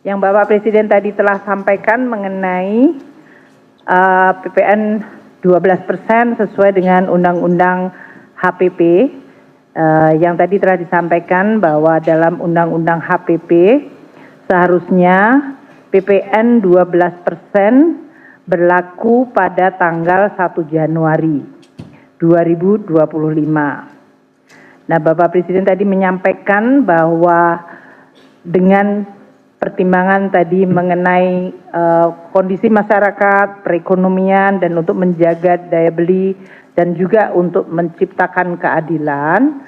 yang Bapak Presiden tadi telah sampaikan mengenai PPN 12% sesuai dengan Undang-Undang HPP, yang tadi telah disampaikan bahwa dalam Undang-Undang HPP seharusnya PPN 12% berlaku pada tanggal 1 Januari 2025. Nah, Bapak Presiden tadi menyampaikan bahwa dengan pertimbangan tadi mengenai kondisi masyarakat, perekonomian, dan untuk menjaga daya beli dan juga untuk menciptakan keadilan,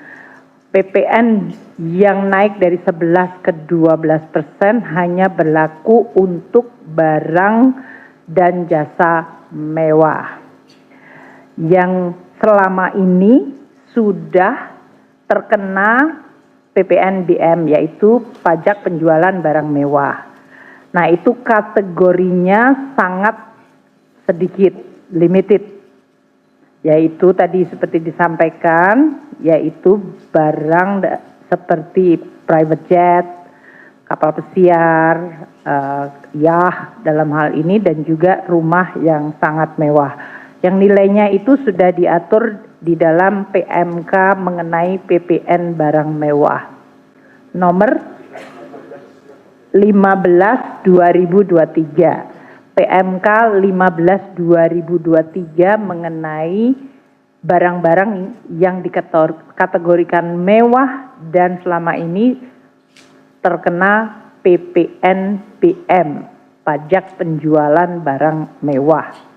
PPN yang naik dari 11 ke 12% hanya berlaku untuk barang dan jasa mewah yang selama ini sudah terkena PPNBM, yaitu pajak penjualan barang mewah. Nah, itu kategorinya sangat sedikit, limited, yaitu tadi seperti disampaikan, yaitu barang seperti private jet, kapal pesiar, yah dalam hal ini, dan juga rumah yang sangat mewah. Yang nilainya itu sudah diatur di dalam PMK mengenai PPN barang mewah. Nomor 15/2023. PMK 15/2023 mengenai barang-barang yang dikategorikan mewah dan selama ini terkena PPNBM, pajak penjualan barang mewah.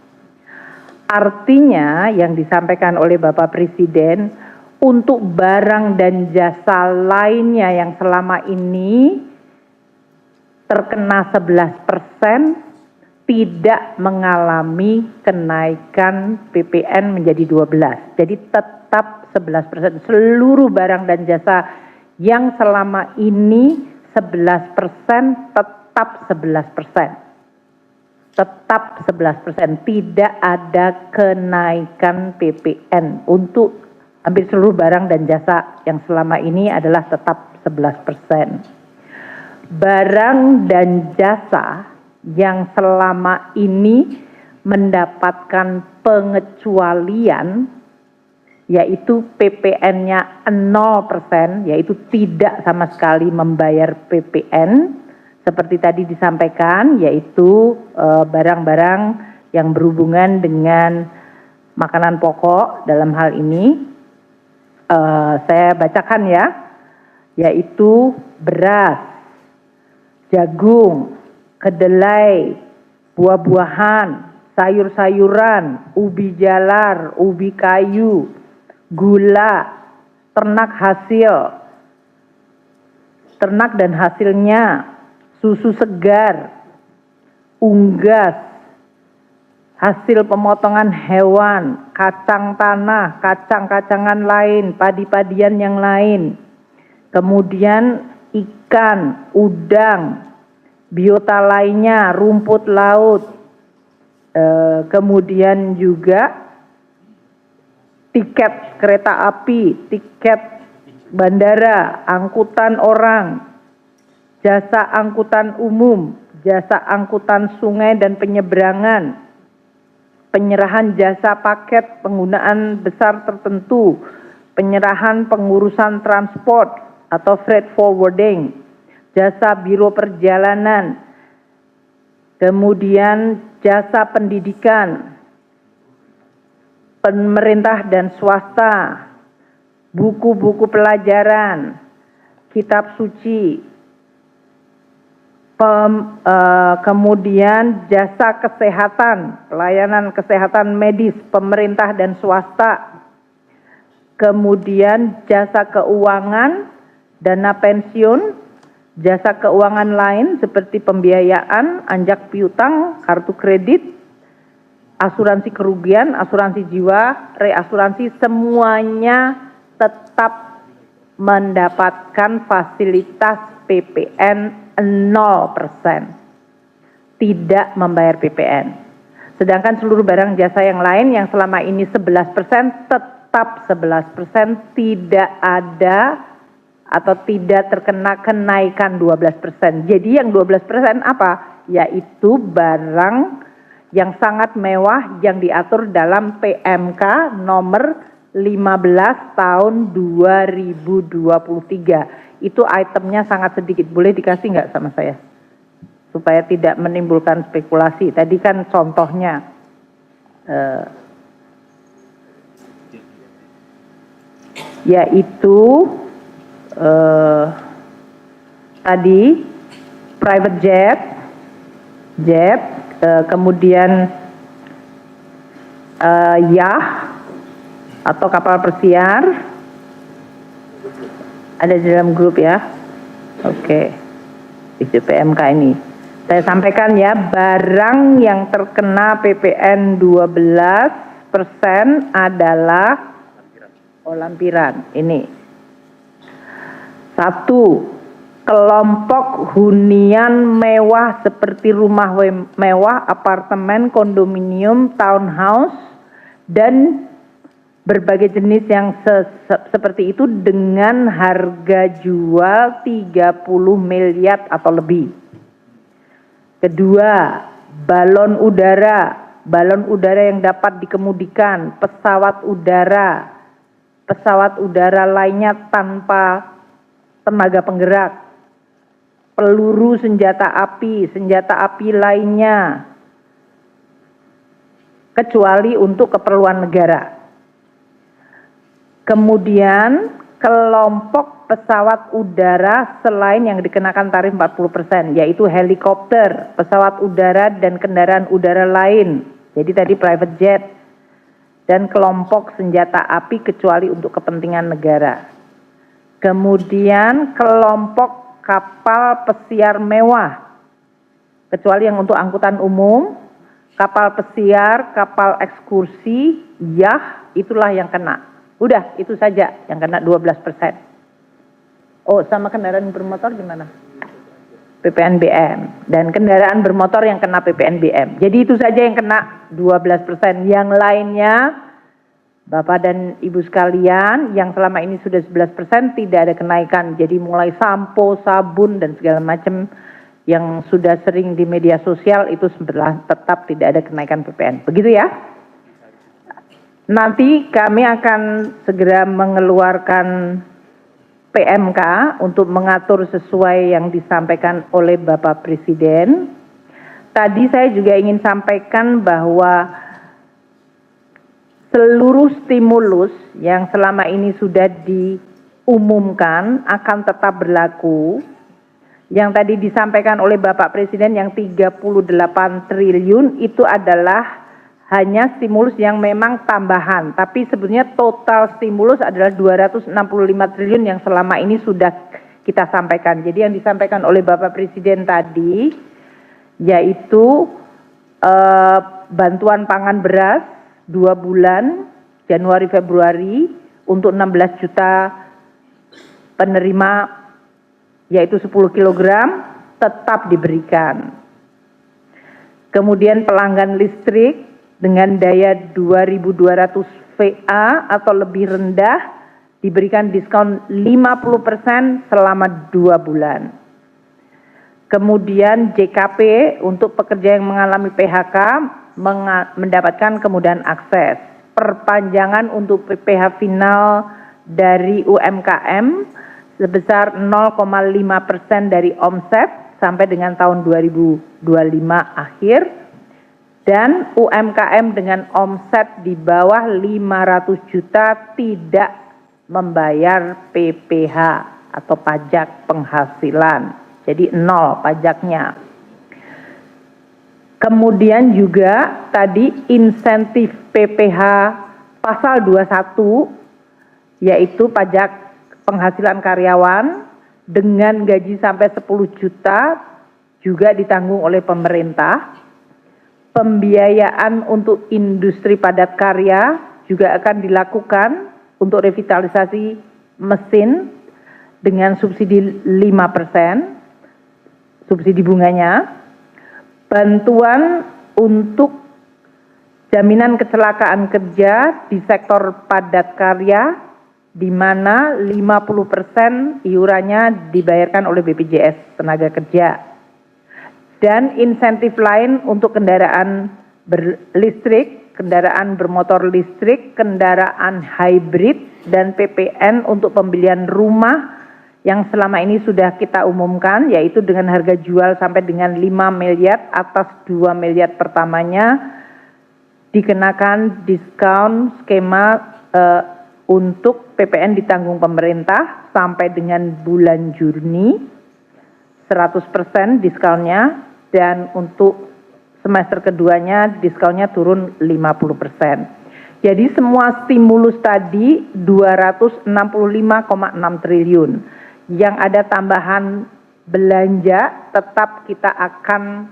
Artinya yang disampaikan oleh Bapak Presiden, untuk barang dan jasa lainnya yang selama ini terkena 11% tidak mengalami kenaikan PPN menjadi 12. Jadi tetap 11%. Seluruh barang dan jasa yang selama ini 11% tetap 11%. Tetap 11%, tidak ada kenaikan PPN untuk hampir seluruh barang dan jasa yang selama ini adalah tetap 11%. Barang dan jasa yang selama ini mendapatkan pengecualian, yaitu PPN-nya 0%, yaitu tidak sama sekali membayar PPN, seperti tadi disampaikan, yaitu barang-barang yang berhubungan dengan makanan pokok. Dalam hal ini saya bacakan ya, yaitu beras, jagung, kedelai, buah-buahan, sayur-sayuran, ubi jalar, ubi kayu, gula, ternak dan hasilnya, susu segar, unggas, hasil pemotongan hewan, kacang tanah, kacang-kacangan lain, padi-padian yang lain, kemudian ikan, udang, biota lainnya, rumput laut, kemudian juga tiket kereta api, tiket bandara, angkutan orang, jasa angkutan umum, jasa angkutan sungai dan penyeberangan, penyerahan jasa paket penggunaan besar tertentu, penyerahan pengurusan transport atau freight forwarding, jasa biro perjalanan, kemudian jasa pendidikan, pemerintah dan swasta, buku-buku pelajaran, kitab suci, kemudian jasa kesehatan, pelayanan kesehatan medis, pemerintah dan swasta, kemudian jasa keuangan, dana pensiun, jasa keuangan lain seperti pembiayaan, anjak piutang, kartu kredit, asuransi kerugian, asuransi jiwa, reasuransi, semuanya tetap mendapatkan fasilitas PPN 0%, tidak membayar PPN. Sedangkan seluruh barang jasa yang lain yang selama ini 11% tetap 11%, tidak ada atau tidak terkena kenaikan 12%. Jadi yang 12% apa? Yaitu barang yang sangat mewah yang diatur dalam PMK nomor 15 tahun 2023. Itu itemnya sangat sedikit. Boleh dikasih nggak sama saya? Supaya tidak menimbulkan spekulasi. Tadi kan contohnya yaitu tadi private jet, kemudian yacht atau kapal pesiar, ada di dalam grup ya. Oke, itu PMK ini. Saya sampaikan ya, barang yang terkena PPN 12% adalah lampiran. Ini. 1. Kelompok hunian mewah seperti rumah mewah, apartemen, kondominium, townhouse, dan berbagai jenis yang seperti itu dengan harga jual 30 miliar atau lebih. Kedua, balon udara yang dapat dikemudikan, pesawat udara lainnya tanpa tenaga penggerak, peluru senjata api lainnya, kecuali untuk keperluan negara. Kemudian kelompok pesawat udara selain yang dikenakan tarif 40%, yaitu helikopter, pesawat udara dan kendaraan udara lain. Jadi tadi private jet dan kelompok senjata api kecuali untuk kepentingan negara. Kemudian kelompok kapal pesiar mewah, kecuali yang untuk angkutan umum, kapal pesiar, kapal ekskursi, yacht, itulah yang kena. Udah, itu saja yang kena 12%. Oh, sama kendaraan bermotor gimana? PPNBM. Dan kendaraan bermotor yang kena PPNBM. Jadi itu saja yang kena 12%. Yang lainnya, Bapak dan Ibu sekalian, yang selama ini sudah 11% tidak ada kenaikan. Jadi mulai sampo, sabun, dan segala macam yang sudah sering di media sosial itu tetap tidak ada kenaikan PPN. Begitu ya? Nanti kami akan segera mengeluarkan PMK untuk mengatur sesuai yang disampaikan oleh Bapak Presiden. Tadi saya juga ingin sampaikan bahwa seluruh stimulus yang selama ini sudah diumumkan akan tetap berlaku. Yang tadi disampaikan oleh Bapak Presiden yang 38 triliun itu adalah hanya stimulus yang memang tambahan. Tapi sebenarnya total stimulus adalah 265 triliun yang selama ini sudah kita sampaikan. Jadi yang disampaikan oleh Bapak Presiden tadi yaitu bantuan pangan beras 2 bulan, Januari Februari, untuk 16 juta penerima, yaitu 10 kg, tetap diberikan. Kemudian pelanggan listrik dengan daya 2.200 VA atau lebih rendah, diberikan diskon 50% selama 2 bulan. Kemudian JKP untuk pekerja yang mengalami PHK, mendapatkan kemudahan akses. Perpanjangan untuk PPh final dari UMKM sebesar 0,5% dari omset sampai dengan tahun 2025 akhir, dan UMKM dengan omset di bawah 500 juta tidak membayar PPh atau pajak penghasilan. Jadi 0 pajaknya. Kemudian juga tadi insentif PPh pasal 21 yaitu pajak penghasilan karyawan dengan gaji sampai 10 juta juga ditanggung oleh pemerintah. Pembiayaan untuk industri padat karya juga akan dilakukan untuk revitalisasi mesin dengan subsidi 5%, subsidi bunganya. Bantuan untuk jaminan kecelakaan kerja di sektor padat karya di mana 50% iurannya dibayarkan oleh BPJS Tenaga Kerja. Dan insentif lain untuk kendaraan berlistrik, kendaraan bermotor listrik, kendaraan hybrid, dan PPN untuk pembelian rumah yang selama ini sudah kita umumkan, yaitu dengan harga jual sampai dengan 5 miliar atas 2 miliar pertamanya dikenakan diskon skema untuk PPN ditanggung pemerintah sampai dengan bulan Juni 100% diskonnya, dan untuk semester keduanya diskonnya turun 50%. Jadi semua stimulus tadi 265,6 triliun. Yang ada tambahan belanja tetap kita akan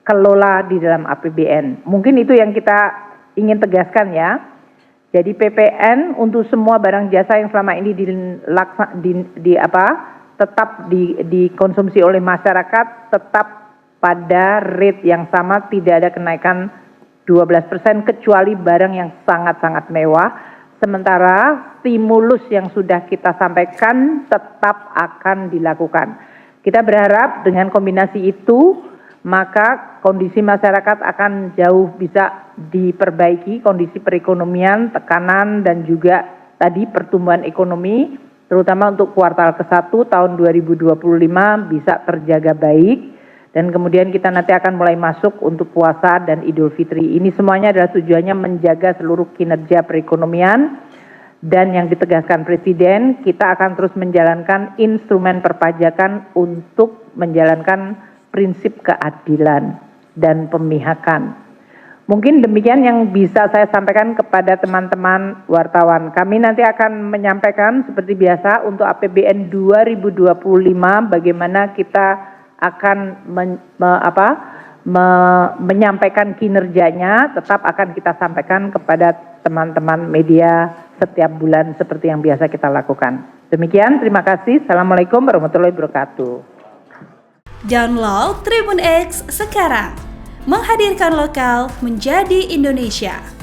kelola di dalam APBN. Mungkin itu yang kita ingin tegaskan ya. Jadi PPN untuk semua barang jasa yang selama ini tetap dikonsumsi oleh masyarakat tetap pada rate yang sama, tidak ada kenaikan 12% kecuali barang yang sangat-sangat mewah. Sementara stimulus yang sudah kita sampaikan tetap akan dilakukan. Kita berharap dengan kombinasi itu maka kondisi masyarakat akan jauh bisa diperbaiki, kondisi perekonomian, tekanan, dan juga tadi pertumbuhan ekonomi, terutama untuk kuartal ke-1 tahun 2025 bisa terjaga baik. Dan kemudian kita nanti akan mulai masuk untuk puasa dan Idul Fitri. Ini semuanya adalah tujuannya menjaga seluruh kinerja perekonomian. Dan yang ditegaskan Presiden, kita akan terus menjalankan instrumen perpajakan untuk menjalankan prinsip keadilan dan pemihakan. Mungkin demikian yang bisa saya sampaikan kepada teman-teman wartawan. Kami nanti akan menyampaikan seperti biasa untuk APBN 2025 bagaimana kita akan menyampaikan kinerjanya, tetap akan kita sampaikan kepada teman-teman media setiap bulan seperti yang biasa kita lakukan. Demikian, terima kasih. Assalamualaikum warahmatullahi wabarakatuh. Download Tribun X sekarang, menghadirkan lokal menjadi Indonesia.